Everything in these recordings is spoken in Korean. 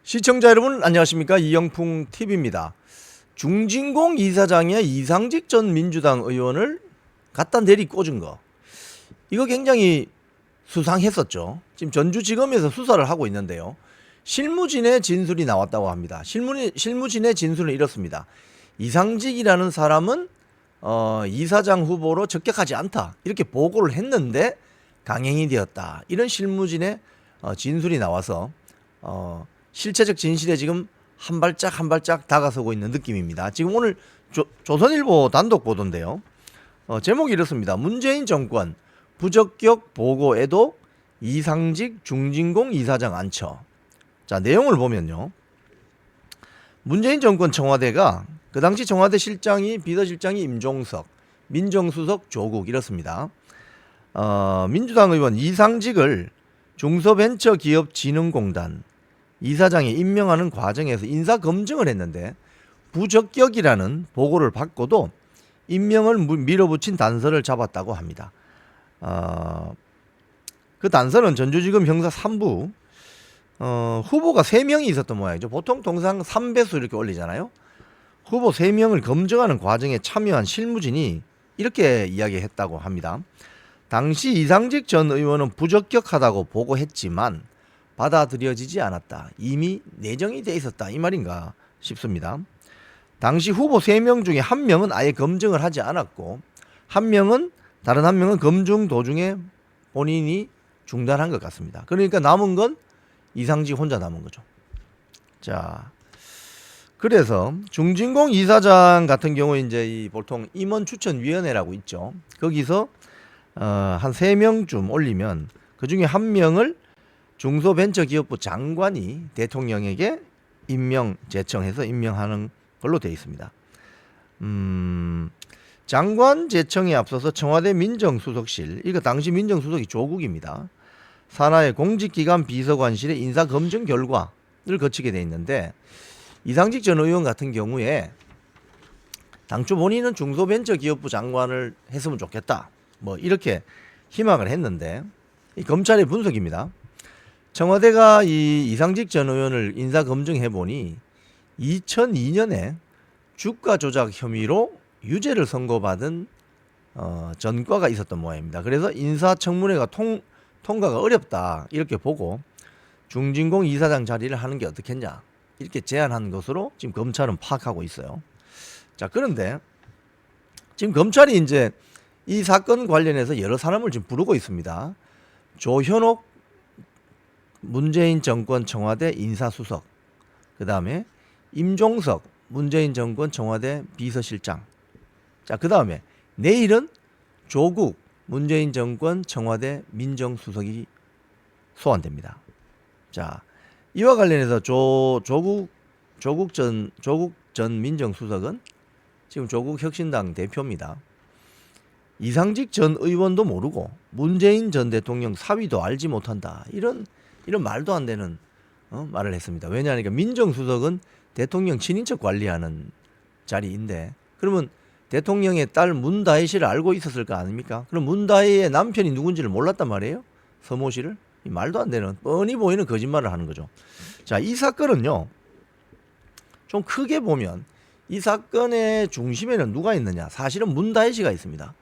시청자 여러분 안녕하십니까, 이영풍 TV입니다. 중진공 이사장의 이상직 전 민주당 의원을 갖다 내리 꽂은 거, 이거 굉장히 수상했었죠. 지금 전주지검에서 수사를 하고 있는데요. 실무진의 진술이 나왔다고 합니다. 실무진의 진술은 이렇습니다. 이상직이라는 사람은 이사장 후보로 적격하지 않다, 이렇게 보고를 했는데 강행이 되었다, 이런 실무진의 진술이 나와서 실체적 진실에 지금 한 발짝 한 발짝 다가서고 있는 느낌입니다. 지금 오늘 조선일보 단독 보도인데요. 제목이 이렇습니다. 문재인 정권 부적격 보고에도 이상직 중진공 이사장 안처. 자, 내용을 보면요. 문재인 정권 청와대가 그 당시 청와대 실장이 비서실장이 임종석, 민정수석 조국 이렇습니다. 민주당 의원 이상직을 중소벤처기업진흥공단 이사장에 임명하는 과정에서 인사검증을 했는데 부적격이라는 보고를 받고도 임명을 밀어붙인 단서를 잡았다고 합니다. 그 단서는 전주지검 형사 3부 후보가 3명이 있었던 모양이죠. 보통 통상 3배수 이렇게 올리잖아요. 후보 3명을 검증하는 과정에 참여한 실무진이 이렇게 이야기했다고 합니다. 당시 이상직 전 의원은 부적격하다고 보고했지만 받아들여지지 않았다. 이미 내정이 돼 있었다, 이 말인가 싶습니다. 당시 후보 3명 중에 1명은 아예 검증을 하지 않았고 다른 한 명은 검증 도중에 본인이 중단한 것 같습니다. 그러니까 남은 건 이상직 혼자 남은 거죠. 자, 그래서 중진공 이사장 같은 경우에 이제 이 보통 임원 추천위원회라고 있죠. 거기서 한 3명쯤 올리면 그 중에 1명을 중소벤처기업부 장관이 대통령에게 제청해서 임명하는 걸로 되어 있습니다. 장관 제청에 앞서서 청와대 민정수석실, 이거 당시 민정수석이 조국입니다. 산하의 공직기관 비서관실의 인사검증 결과를 거치게 되어 있는데, 이상직 전 의원 같은 경우에 당초 본인은 중소벤처기업부 장관을 했으면 좋겠다, 뭐 이렇게 희망을 했는데, 이 검찰의 분석입니다. 청와대가 이 이상직 전 의원을 인사 검증해 보니 2002년에 주가 조작 혐의로 유죄를 선고받은 전과가 있었던 모양입니다. 그래서 인사청문회가 통과가 어렵다, 이렇게 보고 중진공 이사장 자리를 하는 게 어떻겠냐, 이렇게 제안한 것으로 지금 검찰은 파악하고 있어요. 자, 그런데 지금 검찰이 이제 이 사건 관련해서 여러 사람을 지금 부르고 있습니다. 조현옥 문재인 정권 청와대 인사수석, 그 다음에 임종석 문재인 정권 청와대 비서실장, 자, 그 다음에 내일은 조국 문재인 정권 청와대 민정수석이 소환됩니다. 자, 이와 관련해서 조국 전 민정수석은 지금 조국 혁신당 대표입니다. 이상직 전 의원도 모르고 문재인 전 대통령 사위도 알지 못한다, 이런 말도 안 되는 말을 했습니다. 왜냐하니까 민정수석은 대통령 친인척 관리하는 자리인데, 그러면 대통령의 딸 문다혜 씨를 알고 있었을 거 아닙니까? 그럼 문다혜의 남편이 누군지를 몰랐단 말이에요? 서모 씨를? 이 말도 안 되는, 뻔히 보이는 거짓말을 하는 거죠. 자, 이 사건은요, 좀 크게 보면 이 사건의 중심에는 누가 있느냐? 사실은 문다혜 씨가 있습니다.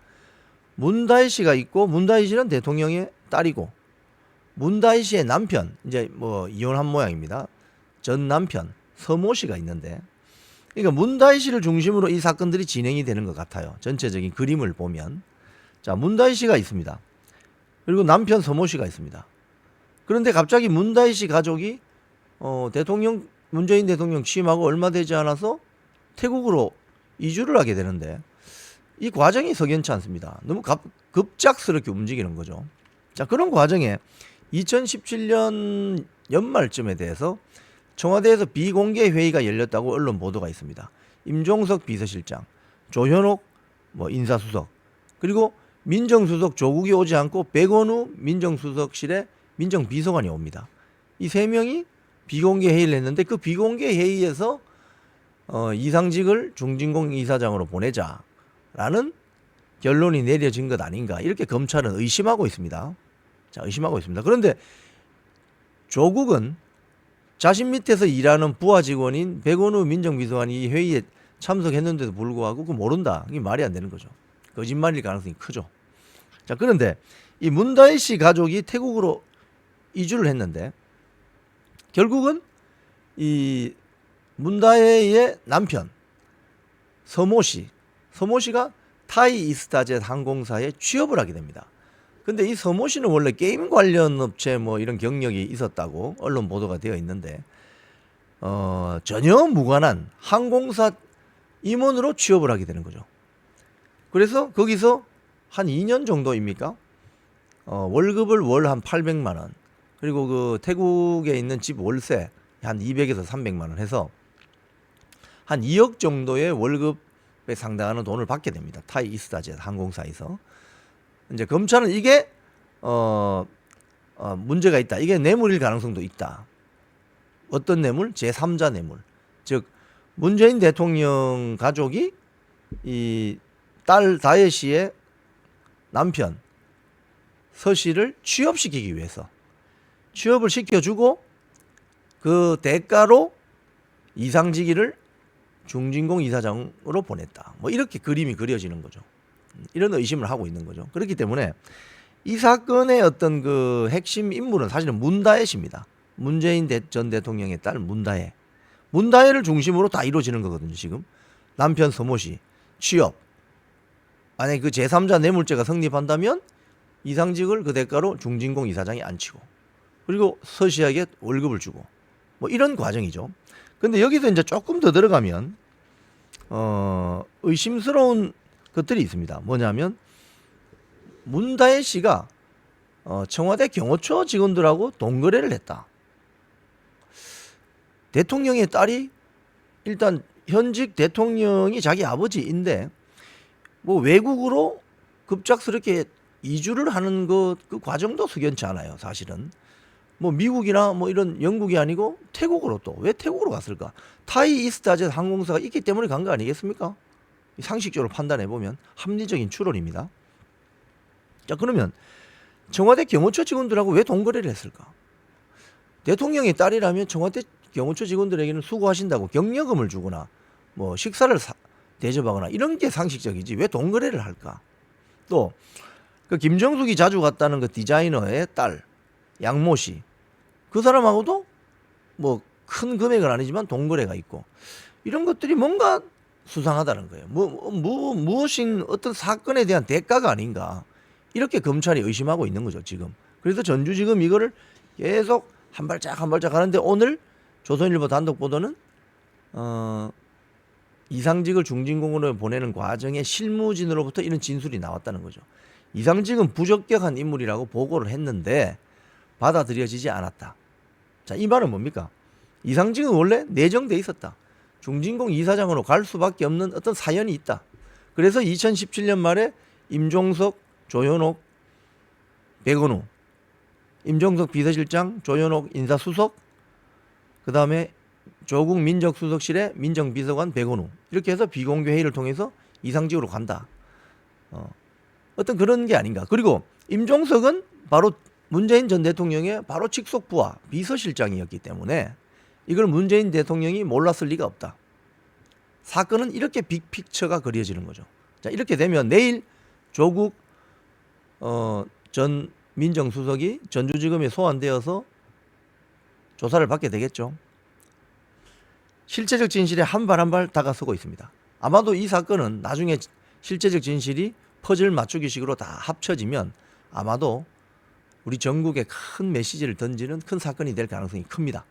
문다혜 씨가 있고, 문다혜 씨는 대통령의 딸이고, 문다혜 씨의 남편, 이제 뭐 이혼한 모양입니다. 전 남편 서모 씨가 있는데, 그러니까 문다혜 씨를 중심으로 이 사건들이 진행이 되는 것 같아요. 전체적인 그림을 보면. 자, 문다혜 씨가 있습니다. 그리고 남편 서모 씨가 있습니다. 그런데 갑자기 문다혜 씨 가족이 문재인 대통령 취임하고 얼마 되지 않아서 태국으로 이주를 하게 되는데, 이 과정이 석연치 않습니다. 너무 급작스럽게 움직이는 거죠. 자, 그런 과정에 2017년 연말쯤에 대해서 청와대에서 비공개 회의가 열렸다고 언론 보도가 있습니다. 임종석 비서실장, 조현옥 인사수석, 그리고 민정수석 조국이 오지 않고 백원우 민정수석실에 민정비서관이 옵니다. 이 3명이 비공개 회의를 했는데, 그 비공개 회의에서 이상직을 중진공 이사장으로 보내자라는 결론이 내려진 것 아닌가, 이렇게 검찰은 의심하고 있습니다. 자, 의심하고 있습니다. 그런데 조국은 자신 밑에서 일하는 부하 직원인 백원우 민정비서관이 이 회의에 참석했는데도 불구하고 그 모른다. 이게 말이 안 되는 거죠. 거짓말일 가능성이 크죠. 자, 그런데 이 문다혜 씨 가족이 태국으로 이주를 했는데 결국은 이 문다혜의 남편 서모 씨가 타이 이스타젯 항공사에 취업을 하게 됩니다. 근데 이 서모 씨는 원래 게임 관련 업체 뭐 이런 경력이 있었다고 언론 보도가 되어 있는데 전혀 무관한 항공사 임원으로 취업을 하게 되는 거죠. 그래서 거기서 한 2년 정도입니까? 월급을 월 한 800만 원, 그리고 그 태국에 있는 집 월세 한 200에서 300만 원 해서 한 2억 정도의 월급에 상당하는 돈을 받게 됩니다. 타이 이스타젯 항공사에서. 이제 검찰은 이게 문제가 있다. 이게 뇌물일 가능성도 있다. 어떤 뇌물? 제3자 뇌물. 즉 문재인 대통령 가족이 이 딸 다혜 씨의 남편 서 씨를 취업시키기 위해서 취업을 시켜주고 그 대가로 이상직위를 중진공 이사장으로 보냈다. 뭐 이렇게 그림이 그려지는 거죠. 이런 의심을 하고 있는 거죠. 그렇기 때문에 이 사건의 어떤 그 핵심 인물은 사실은 문다혜 씨입니다. 문재인 전 대통령의 딸 문다혜를 중심으로 다 이루어지는 거거든요. 지금 남편 서모 씨 취업, 만약에 그 제3자 뇌물죄가 성립한다면 이상직을 그 대가로 중진공 이사장이 앉히고, 그리고 서 씨에게 월급을 주고, 뭐 이런 과정이죠. 근데 여기서 이제 조금 더 들어가면 의심스러운 것들이 있습니다. 뭐냐면 문다혜 씨가 청와대 경호처 직원들하고 동거래를 했다. 대통령의 딸이 일단 현직 대통령이 자기 아버지인데 뭐 외국으로 급작스럽게 이주를 하는 그 과정도 석연치 않아요. 사실은 뭐 미국이나 뭐 이런 영국이 아니고 태국으로, 또 왜 태국으로 갔을까? 타이 이스타젯 항공사가 있기 때문에 간 거 아니겠습니까? 상식적으로 판단해 보면 합리적인 추론입니다. 자, 그러면 청와대 경호처 직원들하고 왜 동거래를 했을까? 대통령의 딸이라면 청와대 경호처 직원들에게는 수고하신다고 격려금을 주거나 뭐 식사를 대접하거나 이런 게 상식적이지 왜 동거래를 할까? 또 그 김정숙이 자주 갔다는 그 디자이너의 딸 양모 씨, 그 사람하고도 뭐 큰 금액은 아니지만 동거래가 있고, 이런 것들이 뭔가 수상하다는 거예요. 무엇인 어떤 사건에 대한 대가가 아닌가, 이렇게 검찰이 의심하고 있는 거죠 지금. 그래서 전주지검 이거를 계속 한 발짝 한 발짝 하는데, 오늘 조선일보 단독 보도는 이상직을 중진공으로 보내는 과정에 실무진으로부터 이런 진술이 나왔다는 거죠. 이상직은 부적격한 인물이라고 보고를 했는데 받아들여지지 않았다. 자, 이 말은 뭡니까? 이상직은 원래 내정돼 있었다. 중진공 이사장으로 갈 수밖에 없는 어떤 사연이 있다. 그래서 2017년 말에 임종석, 조현옥, 백원우, 임종석 비서실장, 조현옥 인사수석, 그 다음에 조국 민정수석실의 민정비서관 백원우, 이렇게 해서 비공개 회의를 통해서 이상직으로 간다. 어떤 그런 게 아닌가. 그리고 임종석은 바로 문재인 전 대통령의 바로 직속 부하 비서실장이었기 때문에 이걸 문재인 대통령이 몰랐을 리가 없다. 사건은 이렇게 빅픽처가 그려지는 거죠. 자, 이렇게 되면 내일 조국 전 민정수석이 전주지검에 소환되어서 조사를 받게 되겠죠. 실체적 진실에 한 발 한 발 다가서고 있습니다. 아마도 이 사건은 나중에 실체적 진실이 퍼즐 맞추기식으로 다 합쳐지면 아마도 우리 전국에 큰 메시지를 던지는 큰 사건이 될 가능성이 큽니다.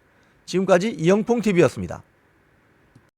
지금까지 이영풍TV였습니다.